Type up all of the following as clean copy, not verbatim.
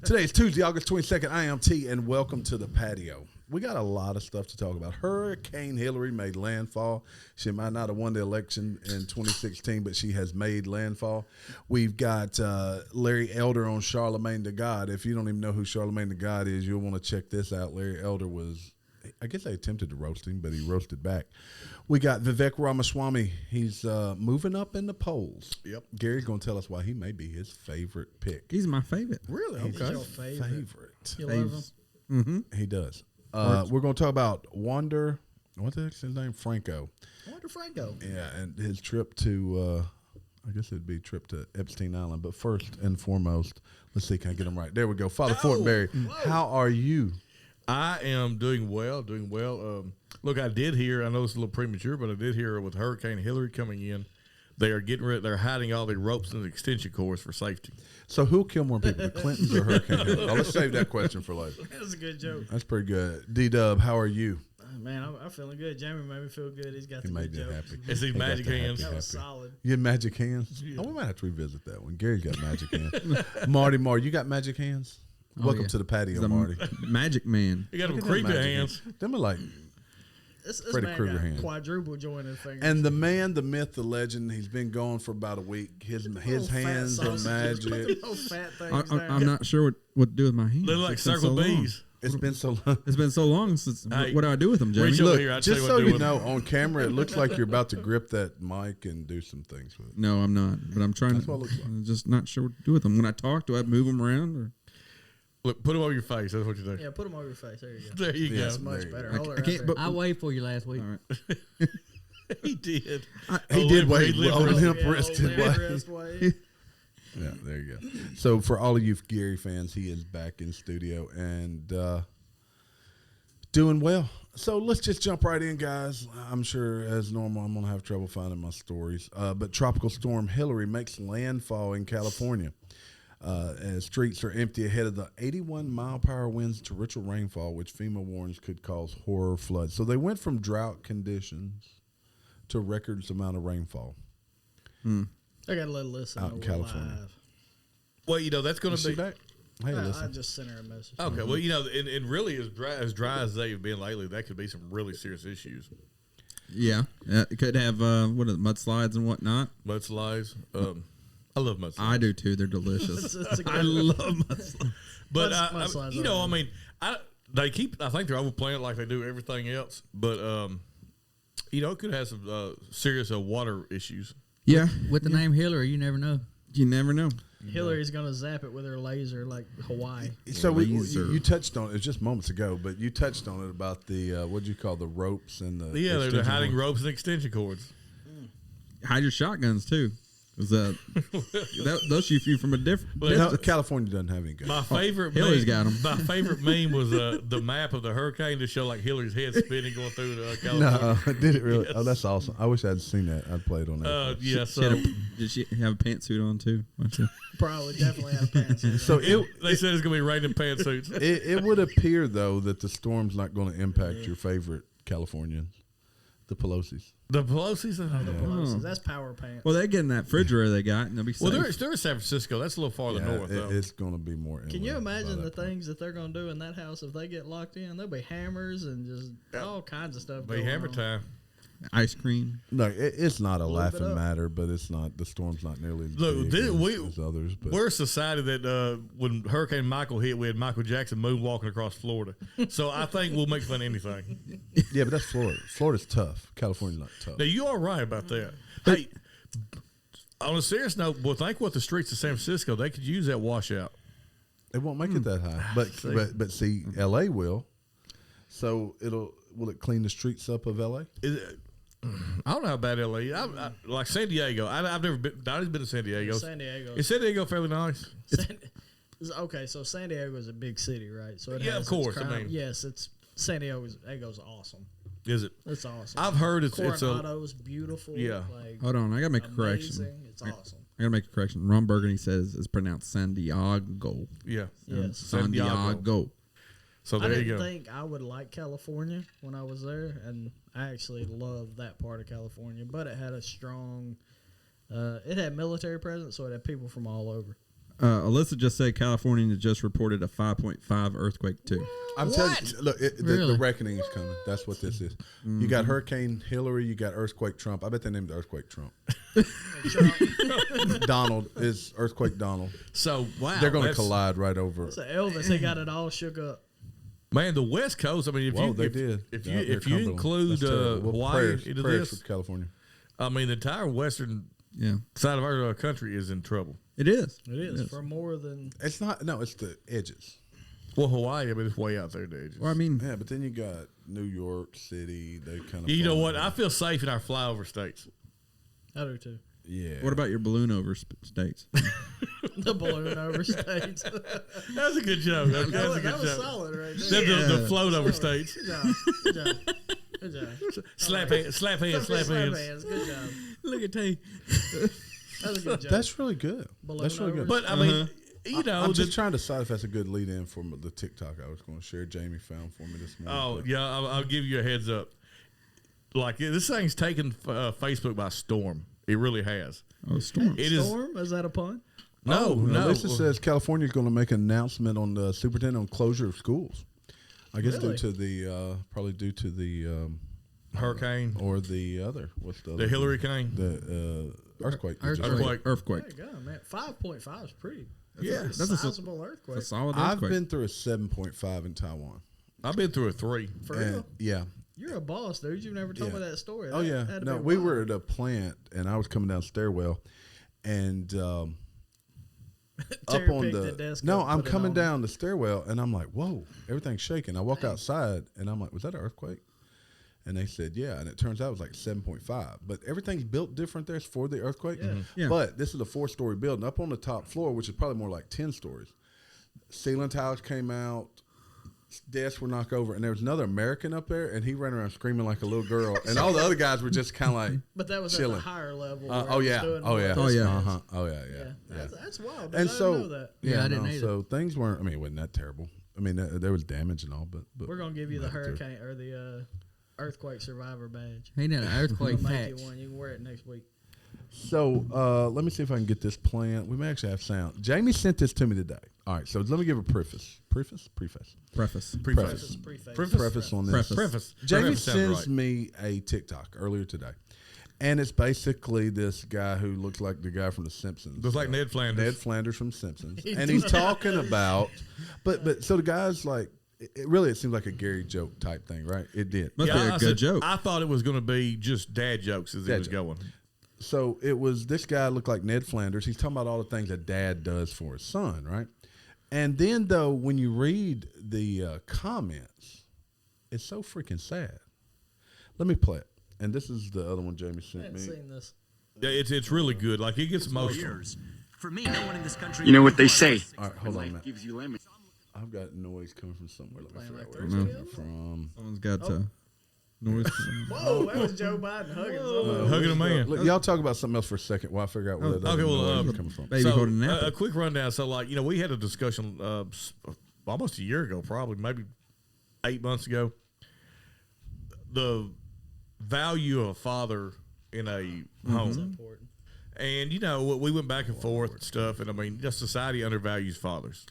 Today is Tuesday, August 22nd. I am T, and welcome to the patio. We got a lot of stuff to talk about. Hurricane Hillary made landfall. She might not have won the election in 2016, but she has made landfall. We've got Larry Elder on Charlemagne the God. If you don't even know who Charlemagne the God is, you'll want to check this out. Larry Elder was, I guess they attempted to roast him, but he roasted back. We got Vivek Ramaswamy. He's moving up in the polls. Yep. Gary's going to tell us why he may be his favorite pick. He's my favorite. Really? He's Okay. your favorite. You love him? Mm-hmm. He does. We're going to talk about Wander. What's his name? Franco. Wander Franco. Yeah, and his trip to, I guess it'd be a trip to Epstein Island. But first and foremost, let's see, can I get him right? There we go. Father Fortenberry, how are you? I am doing well, look, I did hear, I know it's a little premature, but I did hear with Hurricane Hillary coming in, they are getting rid, they're hiding all the ropes and the extension cords for safety. So who'll kill more people, the Clintons or Hurricane Hillary? Let's save that question for later. That's a good joke. That's pretty good. D-Dub, how are you? Man, I'm feeling good. Jamie made me feel good. He's got He the made good you jokes. happy. It's these He got magic the hands. happy, That was happy. solid. You had magic hands? Yeah. Oh, we might have to revisit that one. Gary's got magic hands. Marty, you got magic hands? Welcome yeah. to the patio, He's a Marty. Magic man. You got them Look at them creepy magic hands. Them are like, This Freddy man Krueger got hand. quadruple jointed fingers. and the man, the myth, the legend, he's been gone for about a week. His hands are magic. Those fat things I'm not sure what to do with my hands. They look like It's been circle so long. bees. It's been so long. It's been so long since. Hey, what do I do with them, Jamie? reach over Look, here, I'll tell just you so what to do you with know, on camera, it looks like you're about to grip that mic and do some things with it. No, I'm not. But I'm trying That's to. what it looks like. I'm just not sure what to do with them. When I talk, do I move them around? Or Look, put them over your face. That's what you do. Yeah, put them over your face. There you go. There you Yeah. That's go. much there you better. go. Hold it I right can't. there. But I waited for you last week. all right. He did. He did wait. limp Old wrist. limp Yeah, wrist old did limp wait. wrist way. Yeah, there you go. So for all of you Gary fans, he is back in studio and doing well. So let's just jump right in, guys. I'm sure, as normal, I'm going to have trouble finding my stories. But Tropical Storm Hillary makes landfall in California as streets are empty ahead of the 81-mile-per-hour winds to torrential rainfall, which FEMA warns could cause horror floods. So they went from drought conditions to records amount of rainfall. I got to let Alyssa Out know in we're California. live. Well, you know, that's going Is to she be. back? Hey, I listen. just sent her a message. Okay, well, you know, and really as dry as they've been lately, that could be some really serious issues. Yeah, it could have mudslides and whatnot. Mudslides. I love mudslides. I do too. They're delicious. It's a good I love mudslides. But mudslides you are know, I good. mean, I think they're overplaying it like they do everything else. But you know, it could have some serious water issues. Yeah, With the name Hillary, you never know. you never know. Hillary's going to zap it with her laser like Hawaii. So Laser. you touched on it just moments ago, but you touched on it about the what do you call the ropes and the Yeah, they're extension hiding cord. ropes and extension cords. Hide your shotguns too. 'Cause, they'll shoot you from a different. No, California doesn't have any guns. My favorite Hillary's got 'em. My favorite meme was the map of the hurricane to show like Hillary's head spinning going through California. No, did it really? Yes. Oh, that's awesome. I wish I'd seen that. I'd played on that. Yeah, She had so did she have a pantsuit on too? Probably definitely have pants. on. So they said it's gonna be raining pantsuits. it would appear though that the storm's not going to impact your favorite Californians, the Pelosi's. The Pelosi's. Pelosi's, that's power pants. Well, they get in that refrigerator they got, and they'll be safe. Well, they're in San Francisco. That's a little farther north, though. It's going to be more. Can you inland by imagine the that point. things that they're going to do in that house if they get locked in? There'll be hammers and just all kinds of stuff. Be going hammer on. time. Ice cream. No, it's not a Look it laughing up. matter, but it's not. The storm's not nearly as Look, big this- as others. But We're a society that when Hurricane Michael hit, we had Michael Jackson moonwalking across Florida. So I think we'll make fun of anything. yeah, but that's Florida. Florida's tough. California's not tough. Now, you are right about that. Hey, on a serious note, well, think what the streets of San Francisco, they could use that washout. It won't make it that high, but see, L.A. will. So will it clean the streets up of L.A.? I don't know how bad LA is. Like San Diego. I've never been. Donnie's been to San Diego. San Diego. Is San Diego fairly nice? Okay, so San Diego is a big city, right? So it Yeah, has of its course, I crime. mean- yes, it's San Diego's awesome. Is it? It's awesome. I've heard it's a. Coronado's beautiful. Yeah. Like, Hold on, I gotta make a correction. amazing. It's awesome. I gotta make a correction. Ron Burgundy says it's pronounced San Diego. Yeah. Yes. San Diego. So I there you didn't go. think I would like California when I was there, and I actually loved that part of California. But it had a strong, it had military presence, so it had people from all over. Alyssa just said California just reported a 5.5 earthquake too. I'm telling you, look, the Really? reckoning is coming. That's what this is. You got Hurricane Hillary, you got Earthquake Trump. I bet they named it Earthquake Trump. Donald is Earthquake Donald. So wow, They're going to that's- collide right over. So Elvis, he got it all shook up. Man, the West Coast. I mean, Whoa, they did. If Out you there, if you Cumberland. include That's terrible. Well, Hawaii into prayers this, for California. I mean, the entire western Yeah, side of our country is in trouble. it is. It is for more than. It's not. No, it's the edges. Well, Hawaii, I mean, it's way out there, dude. Well, I mean, Yeah, but then you got New York City. They kind of. You know what? I feel safe in our flyover states. I do too. Yeah. what about your balloon over states? The balloon over states. That's a good joke. That's a good that was joke. solid right Then there. the float over states. Good job. Good job. Good job. Slap hands, slap hands, slap hands. Good job. Look at T. That was a good job. That's really good. Balloon That's really over. good. But I mean, you know, I'm just trying to decide if that's a good lead in for the TikTok I was going to share. Jamie found for me this morning. oh But yeah, I'll give you a heads up. Like this thing's taken Facebook by storm. It really has. Oh, storm. It is Storm? Is that a pun? no. Alyssa says California is going to make an announcement on the superintendent on closure of schools. I guess Really? due to the probably due to the hurricane, or the other what's the the other Hillary cane. the earthquake. that just Earthquake. Earthquake. There you go, man. 5.5 is pretty. Yeah, That's that's a a- sizable earthquake. A solid I've earthquake. been through a 7.5 in Taiwan. I've been through a 3. For And, real? yeah. You're a boss, dude. You've never told Yeah. me that story. Oh That yeah. had to No, be we wild. were at a plant and I was coming down the stairwell and up Terry on picked the the desk no, up, I'm put it coming on. down the stairwell and I'm like, whoa, everything's shaking. I walk outside and I'm like, was that an earthquake? And they said, yeah. And it turns out it was like 7.5. But everything's built different there for the earthquake. Yeah. Yeah. But this is a 4-story building. Up on the top floor, which is probably more like 10 stories, ceiling tiles came out, desks were knocked over, and there was another American up there, and he ran around screaming like a little girl. And all the other guys were just kind of like, But that was chilling. at the higher level. oh, where it was yeah. doing Oh, more yeah. of Oh, this yeah. stuff. Uh-huh. Oh, yeah, yeah. Yeah. That's wild. Dude. And I so, didn't know that. Yeah, I didn't no, either. so things weren't, I mean, it wasn't that terrible. I mean, there was damage and all, but We're going to give you the nothing to it. hurricane or the earthquake survivor badge. He did an earthquake We'll make patch. you one. You can wear it next week. So let me see if I can get this plant. We may actually have sound. Jamie sent this to me today. All right, so let me give a preface. Preface Preface. Preface. preface on this. Preface. Jamie Preface sounds sends right. me a TikTok earlier today, and it's basically this guy who looks like the guy from The Simpsons. Looks like Ned Flanders. Ned Flanders from Simpsons, and he's talking about, but so the guy's like, it seems like a Gary joke type thing, right? It did. Must be a I good said, joke. I thought it was going to be just dad jokes as it Dad was joke. going. So it was this guy looked like Ned Flanders. He's talking about all the things a dad does for his son, right? And then though, when you read the comments, it's so freaking sad. Let me play it. And this is the other one Jamie I sent hadn't me. seen this. Yeah, it's really good. Like it gets emotional. Years. For me, no one in this country. You know what they say. All right, hold on a Life minute. gives you lemons. I've got noise coming from somewhere. Let me Playing figure like out where Thursday it's coming Hill? from. Someone's got noise. Whoa, that was Joe Biden hugging someone. Hugging a man. Look, y'all talk about something else for a second while I figure out where that other okay, well, noise is coming from. Baby so, holding an apple. a quick rundown. So, like, you know, we had a discussion almost a year ago, probably maybe 8 months ago. The value of a father in a home. Important. And, you know, we went back and forth and stuff. And, I mean, just society undervalues fathers.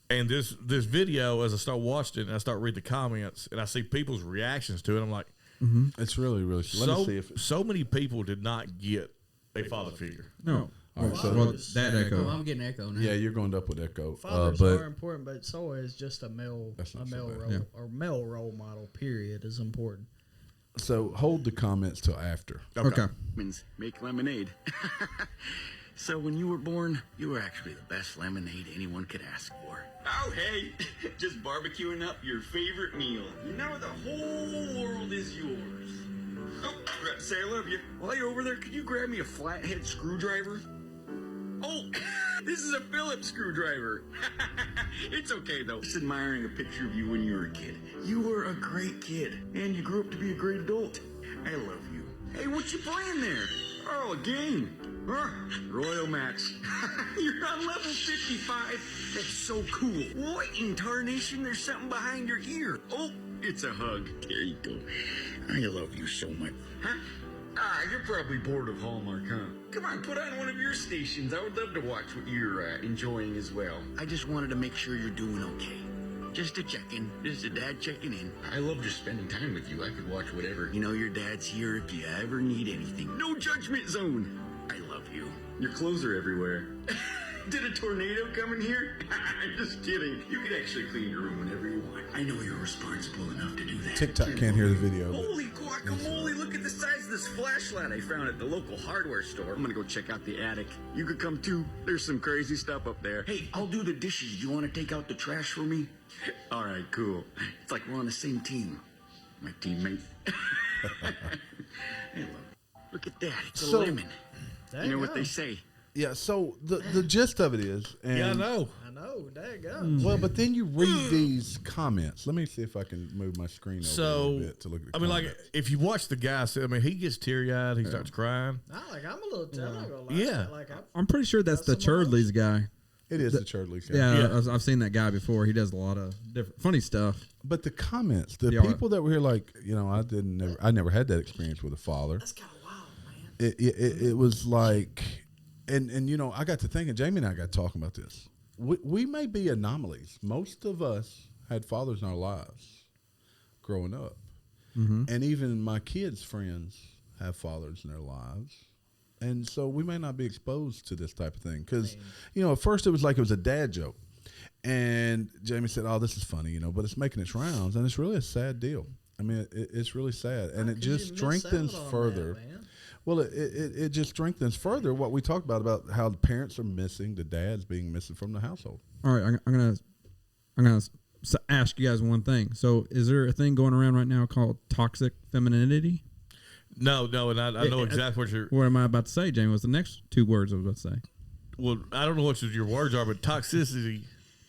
And this video, as I start watching it and I start reading the comments and I see people's reactions to it, I'm like, It's really, really. Let me see if. so many people did not get a father figure. No. All right, so Well, that Oh, echo. I'm getting echo now. yeah, you're going up with echo. Fathers But are important, but so is just a male That's not so role bad. Yeah. or male role model. Period is important. so hold the comments till after. Okay. Lemons make lemonade. So when you were born, you were actually the best lemonade anyone could ask for. Oh, hey, just barbecuing up your favorite meal. Now the whole world is yours. Oh, I forgot to say I love you. While you're over there, could you grab me a flathead screwdriver? Oh, this is a Phillips screwdriver. It's okay, though. Just admiring a picture of you when you were a kid. You were a great kid, and you grew up to be a great adult. I love you. Hey, what you playing there? Oh, a game. Huh? Royal Max. You're on level 55. That's so cool. What in tarnation? There's something behind your ear. Oh, it's a hug. There you go. I love you so much. Huh? You're probably bored of Hallmark, huh? Come on, put on one of your stations. I would love to watch what you're enjoying as well. I just wanted to make sure you're doing okay. Just a check-in. Just a dad checking in. I love just spending time with you. I could watch whatever. You know your dad's here if you ever need anything. No judgment zone. I love you. Your clothes are everywhere. Did a tornado come in here? I'm just kidding. You can actually clean your room whenever you want. I know you're responsible enough to do that. TikTok can't hear the video. Holy guacamole, look at the size of this flashlight I found at the local hardware store. I'm gonna go check out the attic. You could come too. There's some crazy stuff up there. Hey, I'll do the dishes. You wanna take out the trash for me? All right, cool. It's like we're on the same team. My teammate. Hey, look at that. It's a lemon. You know what they say? Yeah, so the gist of it is, and Yeah, I know. I know, daggone. well, but then you read these comments. Let me see if I can move my screen over a So, little bit to look at the I mean, like, comments. if you watch the guy, I mean, he gets teary-eyed. He starts crying. I'm a little, I'm not gonna lie. Yeah. Like, I'm pretty sure that's the That's some Churdley's guy. It is the Churdley's guy. Yeah, Yeah. I've seen that guy before. He does a lot of different funny stuff. But the comments, the Yeah. people that were here, like, you know, I never had that experience with a father. that's kind of wild, man. It was like, and you know, I got to thinking, Jamie and I got talking about this. We may be anomalies. Most of us had fathers in our lives growing up. And even my kids' friends have fathers in their lives. And so we may not be exposed to this type of thing. Because, you know, at first it was like it was a dad joke. And Jamie said, oh, this is funny, you know, but it's making its rounds. And it's really a sad deal. I mean, it's really sad. And it just strengthens further. Well, it just strengthens further what we talked about how the parents are missing, the dad's being missing from the household. All right, I'm gonna ask you guys one thing. So, is there a thing going around right now called toxic femininity? No, and I know exactly what you're. What am I about to say, Jamie? What's the next two words I was about to say? Well, I don't know what your words are, but toxicity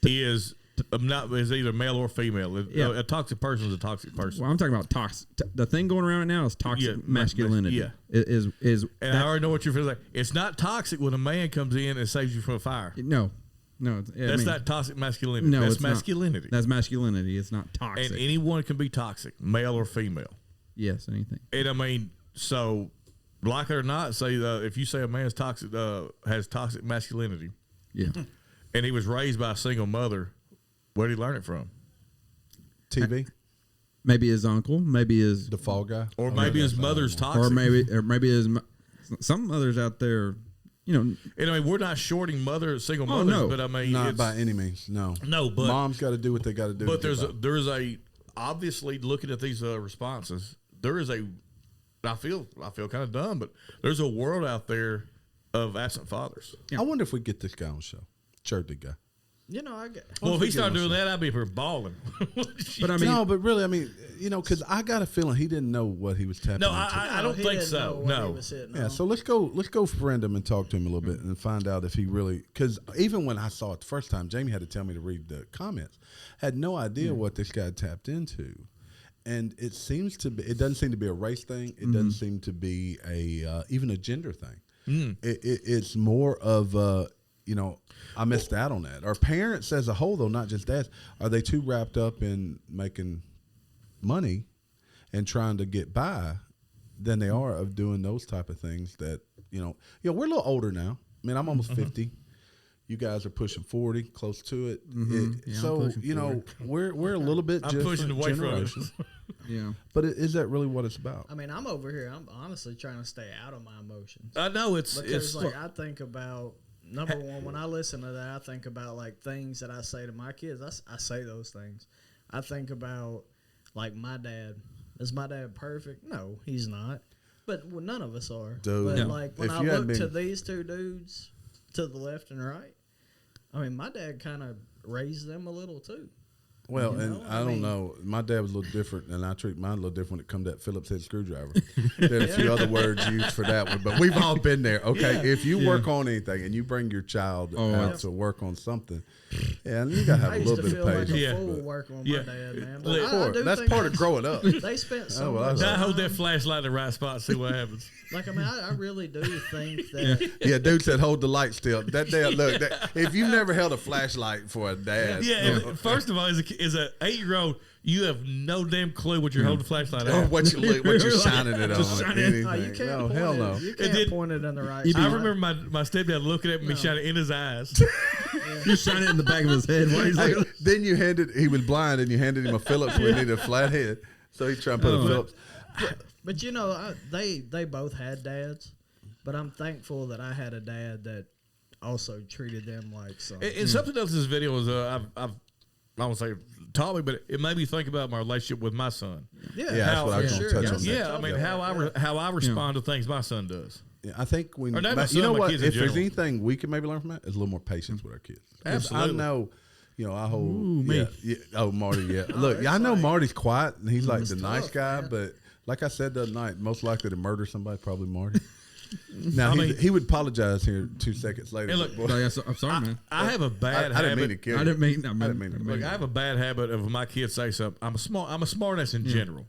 is either male or female. Yeah. A toxic person is a toxic person. Well, I'm talking about toxic. The thing going around right now is toxic masculinity. yeah. Is And I already know what you're feeling like. It's not toxic when a man comes in and saves you from a fire. no. That's not toxic masculinity. No, that's it's not. masculinity. That's masculinity. It's not toxic. And anyone can be toxic, male or female. Yes, anything. And I mean, so like it or not, say if you say a man's toxic has toxic masculinity, Yeah. and he was raised by a single mother, where did he learn it from? TV, Maybe his uncle. Maybe his the fall guy, Or maybe his mother's toxic. or maybe his some mothers out there. You know. And I mean, we're not shorting single mothers, no. but I mean, not it's, by any means. No, but mom's got to do what they got to do. But there's a obviously looking at these responses, there is a. I feel kind of dumb, but there's a world out there of absent fathers. Yeah. I wonder if we get this guy on the show, Churdley guy. You know, I get. Well, if he started doing that, I'd be for balling. But I mean, no, but really, I mean, you know, because I got a feeling he didn't know what he was tapping No, into. I don't he think didn't so. know what he No. was hitting Yeah, on. so let's go friend him and talk to him a little bit and find out if he really, because even when I saw it the first time, Jamie had to tell me to read the comments. Had no idea what this guy tapped into, and it doesn't seem to be a race thing. It doesn't seem to be even a gender thing. It's more of you know, I missed out on that. Our parents as a whole, though, not just dads, are they too wrapped up in making money and trying to get by than they are of doing those type of things that, you know, we're a little older now. I mean, I'm almost 50. You guys are pushing 40, close to it. Yeah, so, I'm pushing you know, we're a little bit I'm different pushing away from it. generation. yeah. But is that really what it's about? I mean, I'm over here. I'm honestly trying to stay out of my emotions I know it's because, like, I think about number one when I listen to that. I think about like things that I say to my kids. I say those things. I think about like my dad. Is my dad perfect? No, he's not. But none of us are. Dude, but no. like when If I you hadn't look to been- these two dudes to the left and right, I mean, my dad kind of raised them a little too. Well, You and know, I I don't mean- know. My dad was a little different, and I treat mine a little different when it come to that Phillips head screwdriver. There's a few other words used for that one, but we've all been there. Okay, Yeah. if you work on anything and you bring your child out yeah. to work on something, and you gotta have I a used little to bit of feel like patience. a Yeah. fool but- working with Yeah. my dad, man. Well, But I do that's think part of growing up. They spent so Oh, well, much that's- I hold time. that flashlight in the right spot and see what happens. Like, I mean, I really do think that. Yeah, dude said hold the light still. That dad, look, if you've never held a flashlight for a dad, Yeah, and first of all, as an 8-year-old, you have no damn clue what you're holding the flashlight Oh, at. what you're shining it on? Oh, you can't No, point hell it. no. You can't did- point it in the right I spot. remember my stepdad looking at me, shining in his eyes. You shine it in the back of his head. While he's Hey, like, then he was blind, and you handed him a Phillips when he needed a flat head. So he tried to put a Phillips. But you know, they both had dads, but I'm thankful that I had a dad that also treated them like sons. And something else in this video is I won't say taught me, but it made me think about my relationship with my son. Yeah, that's what I was going to touch on. Yeah, I mean how I respond to things my son does. Yeah, I think when Or not my you son, know my what, kids in if there's general. anything we can maybe learn from that, is a little more patience with our kids. 'Cause Absolutely. I know, I hold. Ooh, me. Yeah, oh, Marty. Yeah, look, I know Marty's quiet and he's like the nice tough, guy, man. but like I said the other night, most likely to murder somebody, probably Marty. Now I mean- he would apologize here 2 seconds later. Hey, look, but boy, I'm sorry, man. I have a I bad didn't mean habit. to kill I you. didn't mean. I didn't mean to. Look, I have a bad habit of when my kids say something. I'm a smart ass in general.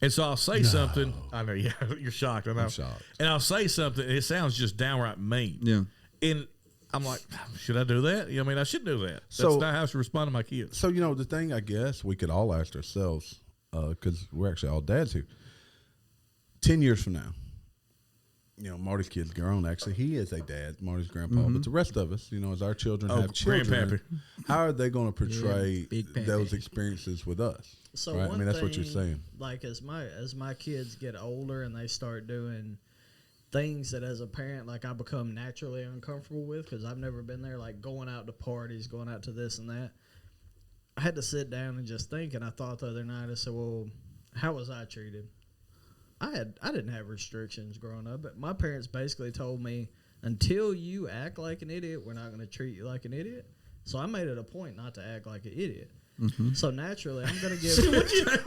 And so I'll say something. I know, yeah, you're shocked. I know. I'm shocked. And I'll say something, and it sounds just downright mean. Yeah. And I'm like, should I do that? I mean, I should do that. That's So- not how I should respond to my kids. So the thing I guess we could all ask ourselves, because we're actually all dads here. 10 years from now, Marty's kid's grown. Actually, he is a dad. Marty's grandpa, but the rest of us, as our children have children, grandpappy. how are they going to portray big pappy. those experiences with us? So right? I one mean, that's what you're thing, saying. Like as my kids get older and they start doing things that as a parent, like I become naturally uncomfortable with because I've never been there, like going out to parties, going out to this and that. I had to sit down and just think, and I thought the other night, I said, well, how was I treated? I didn't have restrictions growing up, but my parents basically told me, until you act like an idiot, we're not going to treat you like an idiot. So I made it a point not to act like an idiot. So naturally, I'm going to give.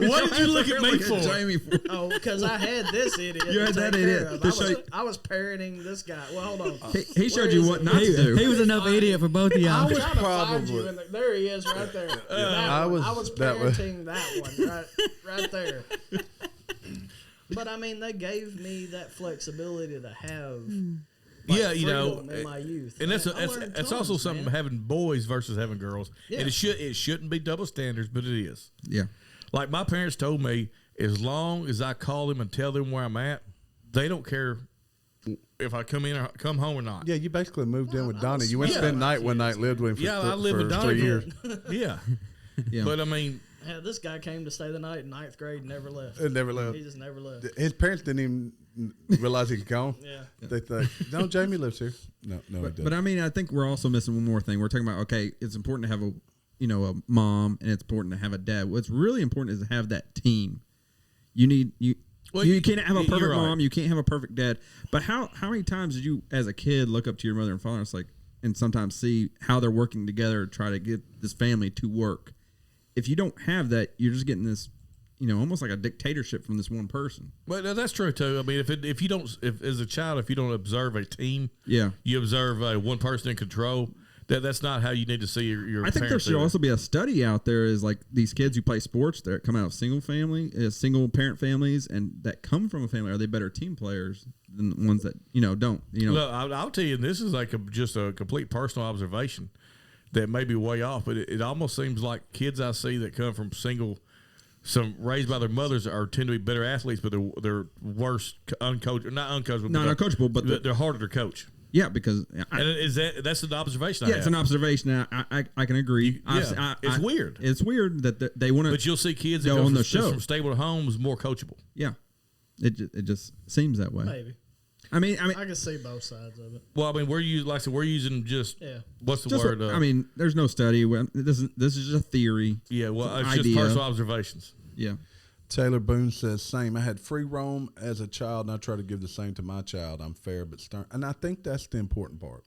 What did you look at me for? Jamie for? Oh, because I had this idiot. You to had that take care idiot of. to show- I was parenting this guy. Well, hold on. He showed Where you is what it? not to do. He was enough idiot for both of y'all. I was was trying to find probably- you. There he is, right there. I I was- was that was- parenting that one, right there. But I mean, they gave me that flexibility to have. Yeah, freedom in my youth, and that's I learned that's also tons, something man. having boys versus having girls. Yeah. And it shouldn't be double standards, but it is. Yeah. Like my parents told me, as long as I call them and tell them where I'm at, they don't care if I come in or come home or not. Yeah, you basically moved in with I Donnie. was You went smart spend about night one kids, night, lived with him for, Yeah, I lived for with Donnie 3 years. Yeah. Yeah. But I mean, Yeah, this guy came to stay the night in 9th grade, never left. It never left. He just never left. His parents didn't even realize he could come. Yeah. They thought, no, Jamie lives here. No, he doesn't. But I mean, I think we're also missing one more thing. We're talking about, okay, it's important to have a mom and it's important to have a dad. What's really important is to have that team. Well, you can't have a you're perfect right. mom. You can't have a perfect dad. But how many times did you, as a kid, look up to your mother and father and sometimes see how they're working together to try to get this family to work? If you don't have that, you're just getting this, almost like a dictatorship from this one person. well, that's true too. I mean, if as a child, if you don't observe a team, Yeah. you observe one person in control. That's not how you need to see your. I think there parents should either. also be a study out there is like these kids who play sports that come out of single parent families and that come from a family, are they better team players than the ones that, don't, Look, I'll tell you, this is like just a complete personal observation that may be way off, but it almost seems like kids I see that come from some raised by their mothers tend to be better athletes, but they're worse uncoached, not uncoachable, Not uncoachable, but they're harder to coach. yeah, because And that's an observation. I it's have. an observation. And I can agree. It's weird. It's weird that they want to. But you'll see kids that go go on from, the show. from stable homes more coachable. Yeah, it just seems that way. Maybe. I mean, I can see both sides of it. Well, I mean, we're using just what's the just word? I mean, there's no study. This is just a theory. yeah, well, it's idea. just personal observations. Yeah, Taylor Boone says, same. I had free roam as a child, and I try to give the same to my child. I'm fair but stern. And I think that's the important part.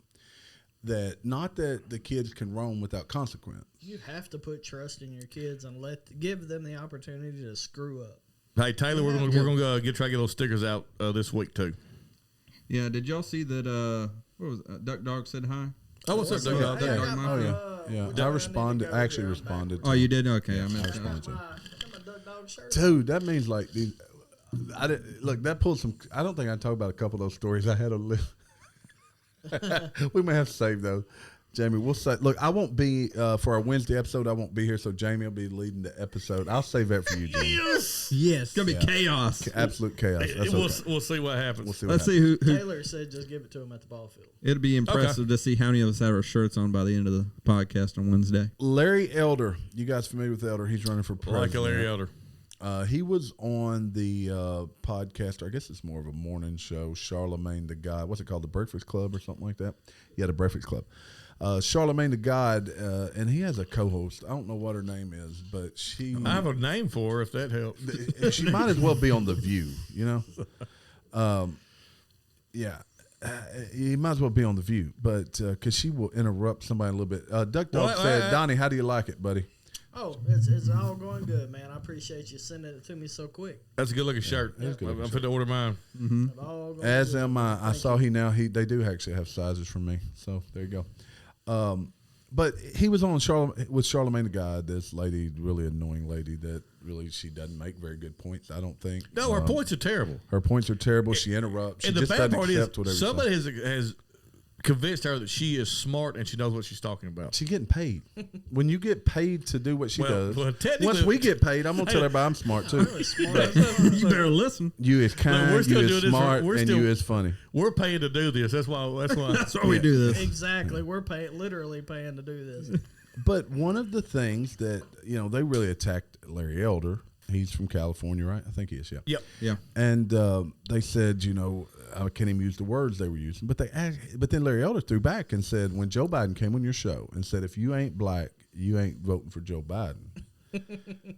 That not that the kids can roam without consequence. You have to put trust in your kids and give them the opportunity to screw up. Hey, Taylor, we're gonna try to get those stickers out this week too. yeah. Did y'all see that? What was Duck Dog said hi? Oh, what's up, Doug? Yeah. Hey, I Dog got Mafia. Oh, my, yeah. weekend I I need responded. to go I actually here. responded. Oh, you did? Okay, I I missed responded that. to it. I got my Duck Dog shirt. Dude, that means like these. Look, that pulled some. I don't think I talked about a couple of those stories I had on list. We may have to save those. Jamie, we'll say. Look, I won't be for our Wednesday episode. I won't be here, so Jamie will be leading the episode. I'll save that for you, Jamie. Yes. It's gonna be chaos. Absolute chaos. That's We'll, okay. we'll see what happens. We'll see what Let's happens. see who. Taylor said just give it to him at the ball field. It'll be impressive to see how many of us have our shirts on by the end of the podcast on Wednesday. Larry Elder. You guys familiar with Elder? He's running for president. Like a Larry Elder. He was on the podcast, or I guess it's more of a morning show, Charlemagne the God. What's it called? The Breakfast Club or something like that? Yeah, the Breakfast Club. Charlemagne the God, and he has a co-host. I don't know what her name is, but she... I have a name for her, if that helps. She might as well be on The View, you know? Yeah. You might as well be on The View, but because she will interrupt somebody a little bit. Duck Dog said, Donnie, how do you like it, buddy? Oh, it's all going good, man. I appreciate you sending it to me so quick. That's a good looking shirt. that's a good I'm looking fit to order mine. It's all going As good. am I. I saw they do actually have sizes from me. So there you go. But he was on with Charlemagne the God, this lady, really annoying lady that really she doesn't make very good points, I don't think. No, her points are terrible. Her points are terrible. She interrupts. She And the just bad doesn't part accept is whatever somebody you say. has convinced her that she is smart and she knows what she's talking about. She's getting paid. When you get paid to do what she does, technically- once we get paid, I'm gonna tell everybody I'm smart too. Really smart as hell. You better listen. You is kind, we're still you doing is this. smart, We're and still- you is funny. We're paying to do this. That's why. That's why. That's why we do this. Exactly. We're literally paying to do this. But one of the things that they really attacked Larry Elder. He's from California, right? I think he is. Yeah. Yep. Yeah. And they said, I can't even use the words they were using. But then Larry Elder threw back and said, when Joe Biden came on your show and said, if you ain't black, you ain't voting for Joe Biden.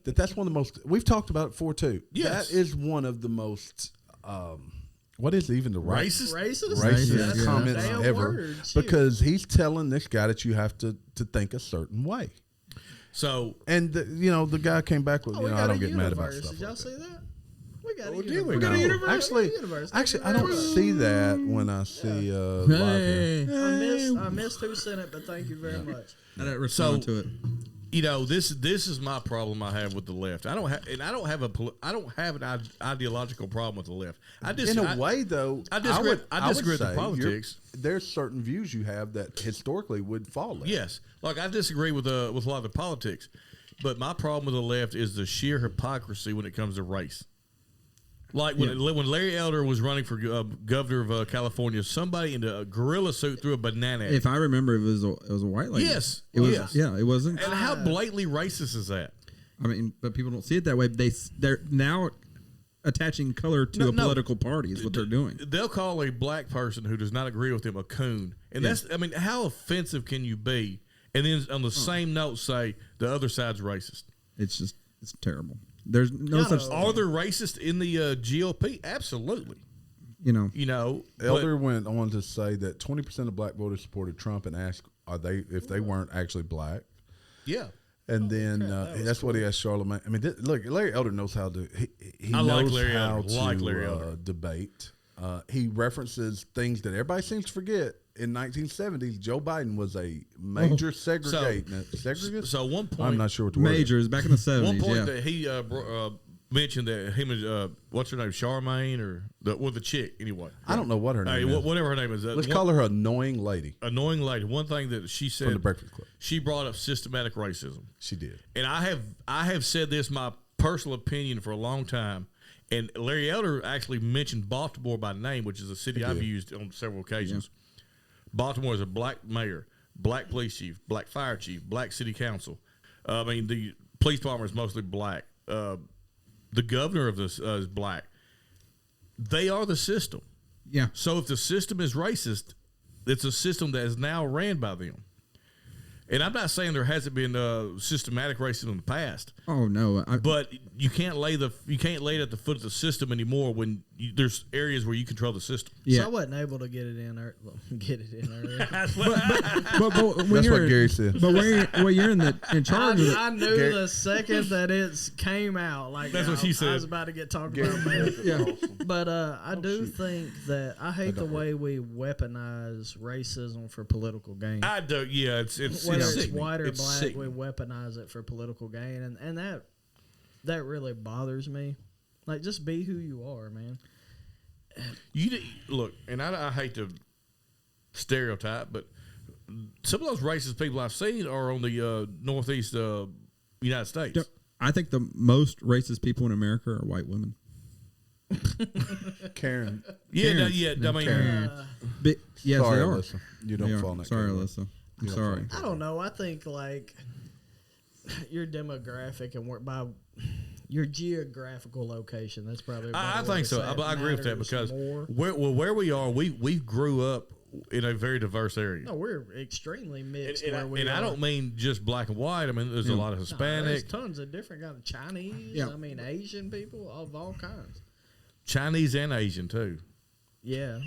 That's one of the most. We've talked about it before too. Yes. That is one of the most. What is even the right Racist? racist That's a comments damn ever? word, shit. Because he's telling this guy that you have to think a certain way. So And the guy came back with, Oh, we I got don't a get mad about universe. stuff Did y'all like see that. that? We got a Oh, did universe. we? We got a universe. Actually, I don't see that when I see live here. Hey. I missed who sent it, but thank you very much. I didn't respond to it. this is my problem I have with the left. I don't have an ideological problem with the left. In a way, though, I disagree. would I disagree with the say politics. There's certain views you have that historically would fall left. Yes, like I disagree with a lot of the politics, but my problem with the left is the sheer hypocrisy when it comes to race. Like when Larry Elder was running for governor of California, somebody in a gorilla suit threw a banana at him. If I remember, it was a white lady. Yes. It was. Yes. Yeah, it wasn't. And how blatantly racist is that? I mean, but people don't see it that way. They're now attaching color to a political party is what they're doing. They'll call a black person who does not agree with them a coon, and how offensive can you be? And then on the same note, say the other side's racist. It's terrible. There's no such. Are there racists in the GOP? Absolutely. Elder went on to say that 20% of black voters supported Trump and asked if they weren't actually black. Yeah. And then that's what he asked Charlemagne. I mean, look, Larry Elder knows how to. He I like knows Larry how Elder. to Like Larry Elder. debate. He references things that everybody seems to forget. In 1970s, Joe Biden was a major segregate. So one point, I'm not sure what the word is. Majors back in the 70s. one point Yeah. that he mentioned that him and what's her name, Charmaine or the chick anyway. I don't know what her name is. Whatever her name is. Let's call her annoying lady annoying lady. One thing that she said from the Breakfast Club. she brought up systematic racism. She did. And I have said this my personal opinion for a long time. And Larry Elder actually mentioned Baltimore by name, which is a city I've used on several occasions. Baltimore is a black mayor, black police chief, black fire chief, black city council. I mean, the police department is mostly black. The governor of this is black. They are the system. Yeah. So if the system is racist, it's a system that is now ran by them. And I'm not saying there hasn't been systematic racism in the past. Oh no. But you can't lay it at the foot of the system anymore when there's areas where you control the system. Yeah. So I wasn't able to get it in earlier. but when That's you're what Gary said. But when you're in charge of it, I knew the second that it came out. Like That's what she said. I was about to get talked about. Man. yeah. But I do think that I hate the way we weaponize racism for political gain. I do. Yeah, it's Whether it's sickening. white or It's black, sickening. we weaponize it for political gain, and that really bothers me. Like, just be who you are, man. Look, and I hate to stereotype, but some of those racist people I've seen are on the northeast United States. I think the most racist people in America are white women. Karen. Yeah, Karens. I mean, Yes, Sorry, they are. Alyssa. You don't They are. fall in that Sorry, category. Alyssa. I'm sorry. I don't know. I think like your demographic and by your geographical location. That's probably. A I better way think to so. say it, I agree with that matters because more. where we are, we grew up in a very diverse area. No, we're extremely mixed. And, where we and I are. don't mean just black and white. I mean, there's a lot of No, there's Hispanic, tons of different kind of Chinese. Yeah. I mean, Asian people of all kinds. Chinese and Asian too. Yes,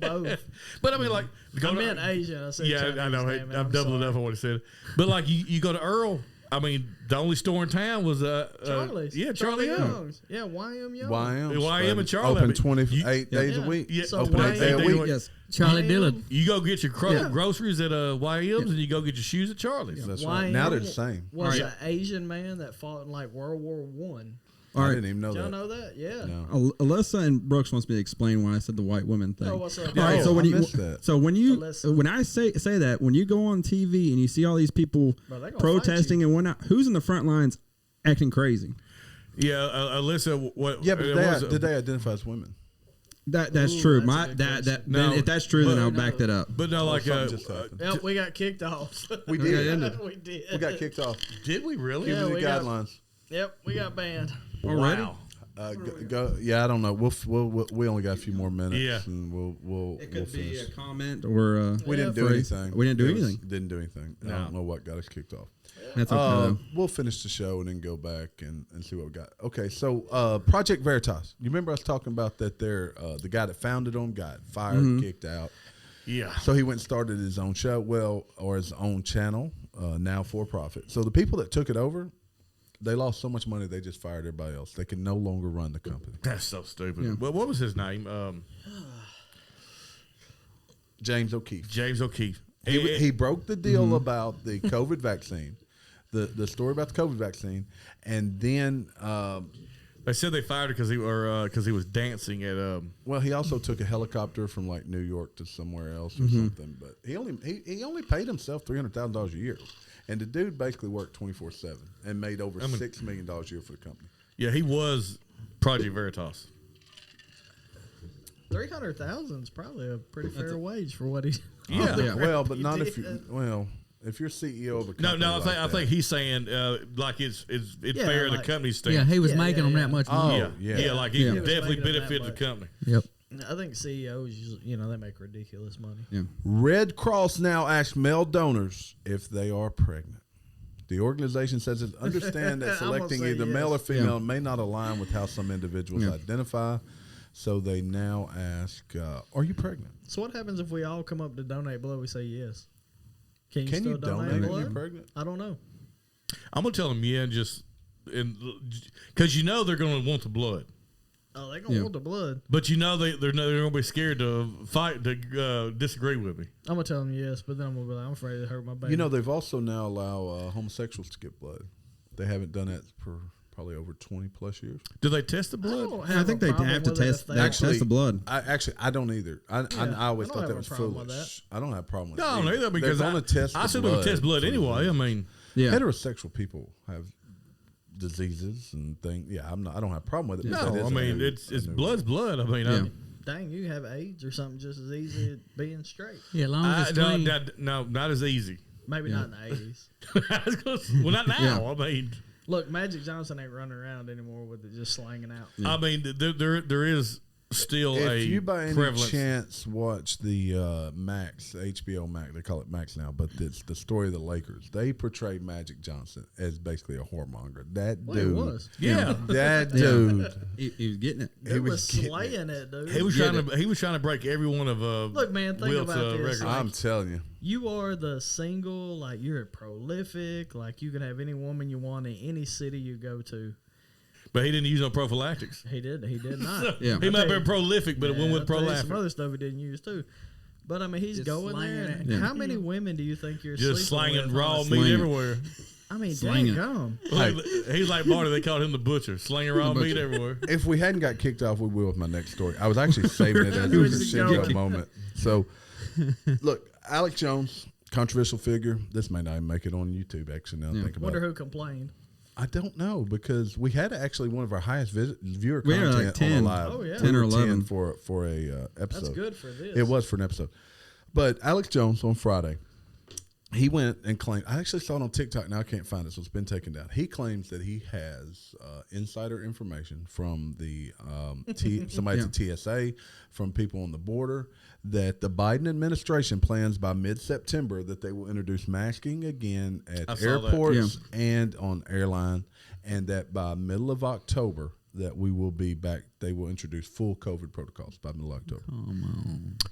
both. But I mean, like, I meant Asian. I said yeah, Chinese, I know. Hey, damn it, I'm doubling sorry. up on what I said. But like, you go to Earl. I mean, the only store in town was Charlie's. yeah, Charlie Young. Young's. Yeah, YM Young. YM and Charlie. open 28 days a Yeah. week. Yeah, So open 8 day a YM week. Yes. Charlie You- Dillon. You go get your Yeah. groceries at YM's, and you go get your shoes at Charlie's. That's right. Now they're the same. Was Right. an Asian man that fought in like World War One. All I right. didn't even know Did y'all that. know that? Yeah. No. Alyssa and Brooks wants me to explain why I said the white women thing. Oh, what's up? All right, Oh, so when I you missed that. so when you Alyssa. when I say that when you go on TV and you see all these people Bro, they gonna protesting and whatnot, who's in the front lines acting crazy? Yeah, Alyssa. What? Yeah, but it was, did they identify as women? That's Ooh, true. that's a good question. No, Then if that's true, then but- I'll back that up. But no, like, something just happened. Yep, we got kicked off. We got did. ended. we did. We got kicked off. did we really? Yeah, Give me we the got- guidelines. Yep, we got banned. Already? Wow. Go. Yeah, I don't know. We only got a few more minutes. Yeah. and we'll It could be finish. a comment or We didn't do phrase. anything. We didn't do It was- anything. Didn't do anything. I No. don't know what got us kicked off. That's okay. though. We'll finish the show and then go back and see what we got. Okay, so Project Veritas. You remember us talking about that? The guy that founded them got fired, kicked out. Yeah. So he went and started his own show, or his own channel, now for profit. So the people that took it over, they lost so much money they just fired everybody else. They can no longer run the company. That's so stupid. Yeah. Well, what was his name? James O'Keefe. James O'Keefe. He broke the deal about the COVID vaccine, the story about the COVID vaccine, and then They said they fired him because he was dancing at well, he also took a helicopter from like New York to somewhere else or something. But he only paid himself $300,000 a year, and the dude basically worked 24/7 and made over $6 million a year for the company. Yeah, he was Project Veritas. 300,000 is probably a pretty fair wage for what he. Yeah. Yeah. Well, but He not did. if you're CEO of a No, company. no. like I that. think he's saying like it's Yeah, fair in the like- company's Yeah, stance. he was Yeah, making yeah, them yeah. that much Oh, money. yeah. Like he Yeah. He was definitely making them that benefited the much. company. Yep. I think CEOs, they make ridiculous money. Yeah. Red Cross now asks male donors if they are pregnant. The organization says it understand that I'm gonna selecting say either yes. male or female may not align with how some individuals Yeah. identify. So they now ask, are you pregnant? So what happens if we all come up to donate blood? We say yes. Can Can still you donate when you're blood? pregnant? I don't know. I'm gonna tell them because they're gonna want the blood, Oh, they gonna Yeah. want the blood. but they're gonna be scared to fight to disagree with me. I'm gonna tell them yes, but then I'm gonna be like, I'm afraid to hurt my baby. They've also now allow homosexuals to get blood. They haven't done that for probably over 20 plus years. Do they test the I blood? don't I have think a they problem have to with it test if they- that. Test the blood. I don't either. I always I don't thought have that a was problem with foolish. I don't have a problem with No, it. neither because they're going to test. I the said they would test blood for anyway. I mean, Yeah. heterosexual people have diseases and things. Yeah, I don't have a problem with it. but that no, is I a mean new- it's a new blood's blood. I mean, Yeah. Dang, you have AIDS or something just as easy as being straight. Yeah, as long as it's clean. no, not as easy. Maybe not in the 80s. I was gonna say- well, not now. Yeah. I mean, Look, Magic Johnson ain't running around anymore with it just slanging out. I mean, there is still a If you by any prevalence. chance watch the Max, HBO Max, they call it Max now, but it's the story of the Lakers. They portray Magic Johnson as basically a whoremonger. That Well, it dude, was. Yeah, that dude, He was getting it. He was getting slaying it, dude. he was trying to break every one of Look, man, think Wilt's about this. records. I'm telling you. You are the single, like you're prolific, like you can have any woman you want in any city you go to. But he didn't use no prophylactics. He did not. Yeah. He might have I'll tell been prolific, but it went with I'll tell you some prolific. other stuff he didn't use too. But I mean, he's Just going there. slanging And it. How many women do you think you're Just sleeping slanging with, raw honestly? meat Slang it. everywhere. I mean, Slang dang it. gum. He's like Marty. They called him the butcher, slinging raw meat everywhere. If we hadn't got kicked off, we will with my next story. I was actually saving it as a Where's it crescendo going? moment. So Look, Alex Jones, controversial figure. This may not even make it on YouTube, actually, now I think about Wonder it. who complained. I don't know, because we had actually one of our highest viewer We had content like 10. on a live. Oh, yeah. 10 or 11. for a episode. That's good for this. It was for an episode. But Alex Jones on Friday, he went and claimed, I actually saw it on TikTok, now I can't find it, so it's been taken down. He claims that he has insider information from the somebody at the TSA, from people on the border, that the Biden administration plans by mid-September that they will introduce masking again at airports and on airline, and that by middle of October that we will be back. They will introduce full COVID protocols by middle of October.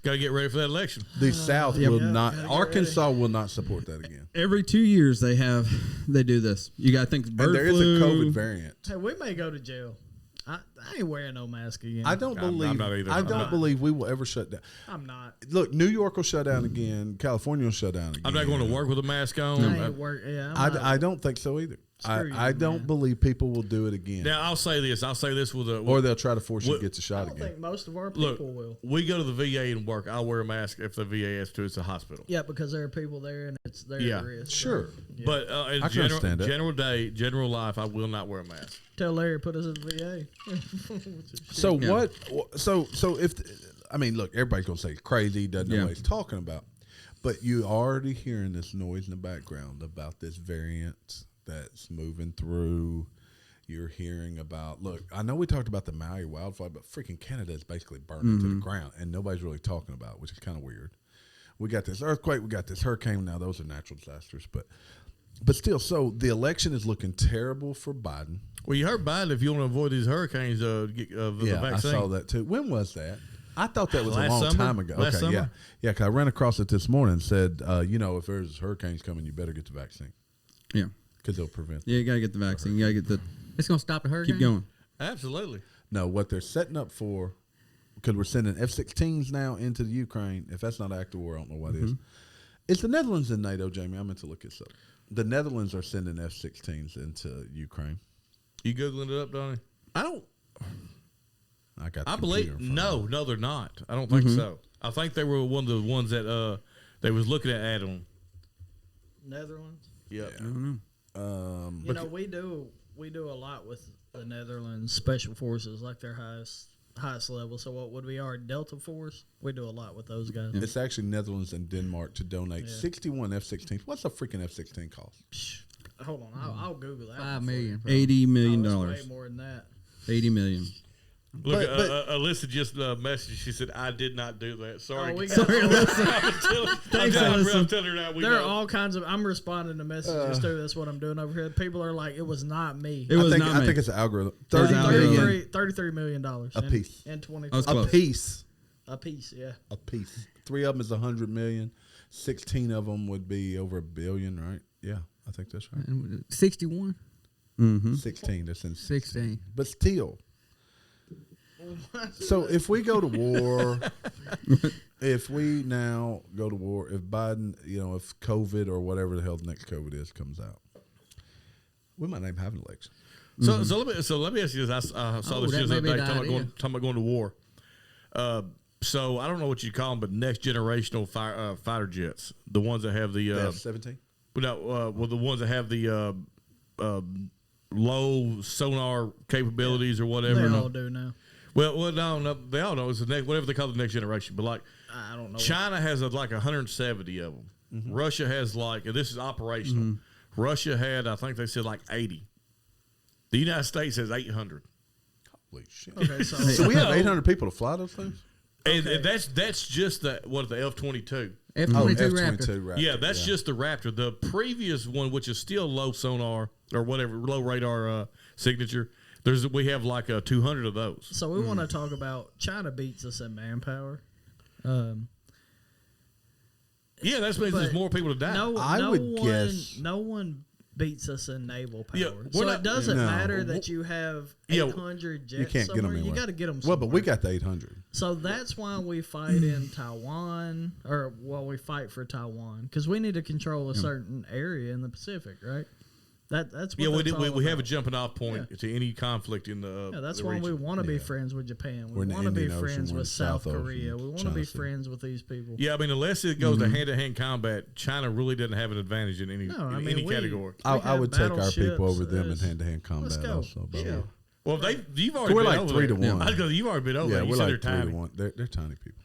Got to get ready for that election. The South will not. Arkansas will not support that again. Every 2 years they do this. You got to think bird And there flu. is a COVID variant. Hey, we may go to jail. I ain't wearing no mask again. I don't believe. I'm not either. I I'm don't not. believe we will ever shut down. I'm not. Look, New York will shut down again. California will shut down again. I'm not going to work with a mask on. I ain't work. Yeah, I'm not. I don't think so either. Screw I you, don't man. believe people will do it again. Now I'll say this with a Or they'll try to force you to What- get the I shot don't again. think most of our people look. will. We go to the VA and work. I'll wear a mask if the VA has to. It's a hospital. Yeah, because there are people there and it's their Yeah. risk. Sure. Yeah. But in I can understand that. general life, I will not wear a mask. Tell Larry put us in the VA. So Yeah. what? So if I mean, look, everybody's gonna say it's crazy. Doesn't know what he's talking about. But you already hearing this noise in the background about this variant that's moving through. You're hearing about. Look, I know we talked about the Maui wildfire, but freaking Canada is basically burning to the ground, and nobody's really talking about it, which is kind of weird. We got this earthquake, we got this hurricane. Now those are natural disasters, but still. So the election is looking terrible for Biden. Well, you heard Biden. If you want to avoid these hurricanes, the I vaccine. saw that too. When was that? I thought that was a Last long summer? time ago. Last Okay, summer? yeah. Cause I ran across it this morning and said, if there's hurricanes coming, you better get the vaccine Yeah. because they'll prevent. Yeah, you got to get the vaccine. You got to get the. It's gonna stop the hurricane. Keep going. Absolutely. No, what they're setting up for, because we're sending F-16s now into the Ukraine. If that's not active war, I don't know what is. It's the Netherlands in NATO, Jamie. I meant to look this up. The Netherlands are sending F-16s into Ukraine. You googling it up, Donnie? I don't. I got. The I computer believe in front of me. no, they're not. I don't think so. I think they were one of the ones that they was looking at add-on. Netherlands. Yeah. I don't know. You know, we do a lot with the Netherlands special forces, like their highest level. So what would we are Delta Force? We do a lot with those guys. It's actually Netherlands and Denmark to donate 61 F-16s. What's a freaking F-16 cost? Hold on, I'll Google that. $5 million. $80 million. Way more than that. 80 million. Look, But- Alyssa just messaged. She said, "I did not do that. Sorry." Oh, we I'm got- Thanks, telling Alyssa. her now. There are all kinds of. I'm responding to messages too. That's what I'm doing over here. People are like, "It was not me." It was I not me. think it's an algorithm. It's an algorithm. $33 million A piece. in 20. I was A close. piece. A piece, yeah. A piece. 3 of them is 100 million. 16 of them would be over $1 billion, right? Yeah, I think that's right. 61, 16. That's in 16. But still. So if we go to war, if we now go to war, if Biden, if COVID or whatever the hell the next COVID is comes out, we might not even have an election. So let me ask you this. I saw this that the may other be day the talking idea. about going to war. So I don't know what you call them, but next generational fighter jets, the ones that have the F-17? the ones that have the low sonar capabilities or whatever. They all do now. Well, no, they all know it's the next, whatever they call the next generation. But like, I don't know. China has like 170 of them. Russia has like, and this is operational. Russia had, I think they said like 80. The United States has 800. Holy shit. Okay, so So we have 800 people to fly those things? And that's just the F-22. F-22 Oh, Raptor. F-22 Raptor. Yeah, that's just the Raptor. The previous one, which is still low sonar or whatever, low radar signature, we have like 200 of those. So we want to talk about China beats us in manpower. Yeah, that means there's But more people to die. I would guess- no one beats us in naval power. Yeah, so we're it doesn't No. matter that you have Yeah, 800 jets You can't get somewhere. them anywhere. You got to get them Well, somewhere. but we got the 800. So that's why we fight in Taiwan, we fight for Taiwan because we need to control a certain area in the Pacific, right? That's what Yeah, that's all we have a about. jumping off point to any conflict in the Yeah, that's the why we region. want to be friends with Japan. We're We in the want to be Indian Ocean, friends we're in with South South Ocean, Korea. We want to China be Sea. friends with these people. Yeah, I mean, unless it goes to hand-to-hand combat, China really doesn't have an advantage in any No, I in mean, any we- category. I have would take our battleships, people over them in there's- hand-to-hand combat. Let's go. Also, by the Yeah. way. Well, you've already We're been like over 3 to there. 1. I was going, you've already been over Yeah, there. You we're said like they're 3 tiny. to 1. They're tiny people.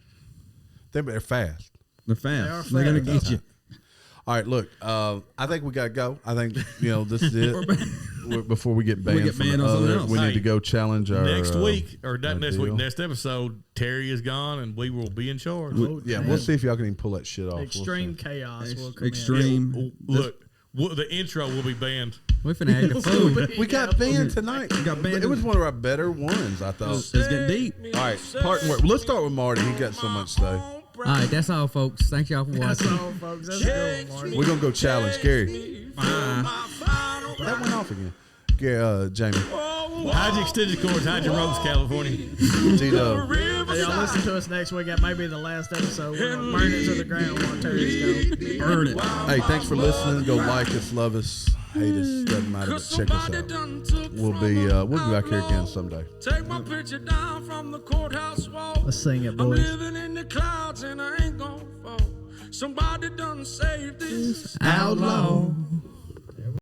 They're fast. They're fast. They are They're gonna fast. get you. All right, look. I think we got to go. I think this is it. Before we get banned, get from banned the on something other, else. we need Hey, to go challenge our Next week, or not our next week, deal. next episode, Terry is gone and we will be in charge. Yeah, we'll see if y'all can even pull that shit off. We'll Extreme see. chaos will come Extreme. Look, the intro will be banned. We finna act a fool. We got banned tonight. got banned. It was one of our better ones, I thought. It's getting deep. All right, parting word. Let's start with Marty. He got so much to say. All right, that's all, folks. Thank y'all for That's watching. all, folks. That's good, Marty. We're gonna go challenge Gary. Bye. That went off again. Gary, Jamie, Hide your extended cords, hide your ropes, California. Tito. Hey, y'all listen to us next week. That may be the last episode. We're gonna burn it to the ground while Terry's go. Burn it. Hey, thanks for listening. Go like us, love us, hate us, doesn't matter. But check us out. We'll be back here again someday. Take my picture down from the courthouse wall. Let's sing it, I'm boys. living in the clouds and I ain't gonna fall. Somebody done saved this Outlaw.